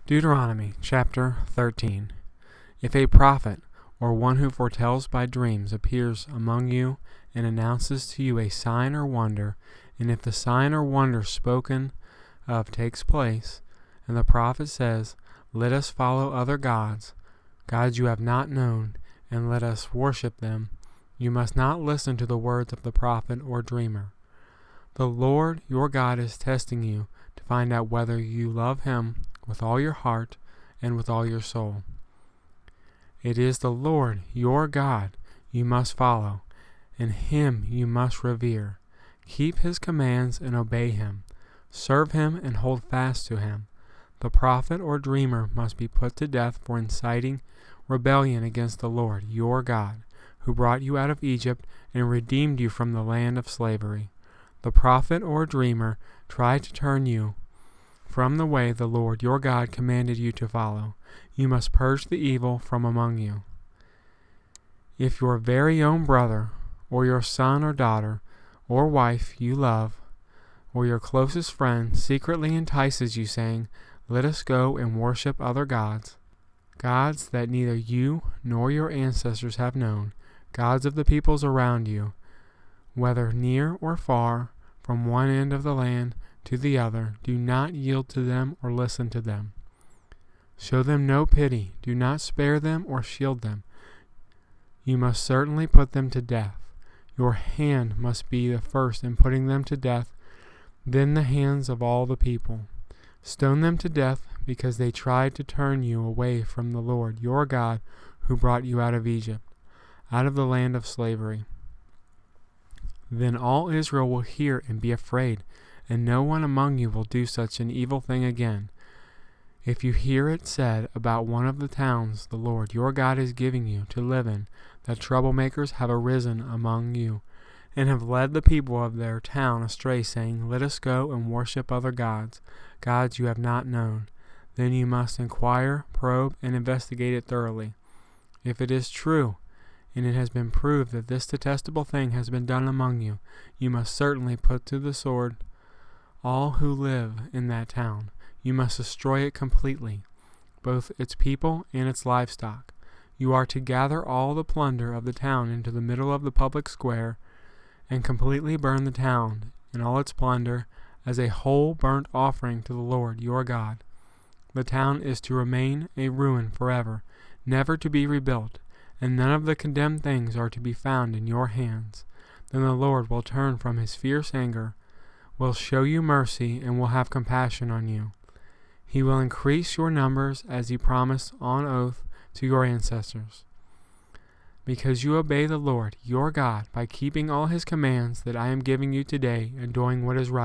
Deuteronomy Chapter 13. If a prophet or one who foretells by dreams appears among you and announces to you a sign or wonder, and if the sign or wonder spoken of takes place, and the prophet says, "Let us follow other gods you have not known, and let us worship them," you must not listen to the words of the prophet or dreamer. The Lord your God is testing you to find out whether you love Him with all your heart and with all your soul. It is the Lord your God you must follow, and Him you must revere. Keep His commands and obey Him. Serve Him and hold fast to Him. The prophet or dreamer must be put to death for inciting rebellion against the Lord your God, who brought you out of Egypt and redeemed you from the land of slavery. The prophet or dreamer tried to turn you from the way the Lord your God commanded you to follow. You must purge the evil from among you. If your very own brother, or your son or daughter, or wife you love, or your closest friend secretly entices you, saying, "Let us go and worship other gods that neither you nor your ancestors have known, gods of the peoples around you, whether near or far, from one end of the land to the other, do not yield to them or listen to them. Show them no pity, do not spare them or shield them. You must certainly put them to death. Your hand must be the first in putting them to death, then the hands of all the people. Stone them to death because they tried to turn you away from the Lord your God, who brought you out of Egypt, out of the land of slavery. Then all Israel will hear and be afraid, and no one among you will do such an evil thing again. If you hear it said about one of the towns the Lord your God is giving you to live in, that troublemakers have arisen among you, and have led the people of their town astray, saying, "Let us go and worship other gods you have not known," then you must inquire, probe, and investigate it thoroughly. If it is true, and it has been proved that this detestable thing has been done among you, you must certainly put to the sword all who live in that town. You must destroy it completely, both its people and its livestock. You are to gather all the plunder of the town into the middle of the public square, and completely burn the town and all its plunder as a whole burnt offering to the Lord your God. The town is to remain a ruin forever, never to be rebuilt, and none of the condemned things are to be found in your hands. Then the Lord will turn from His fierce anger, will show you mercy, and will have compassion on you. He will increase your numbers as He promised on oath to your ancestors, because you obey the Lord your God by keeping all His commands that I am giving you today and doing what is right.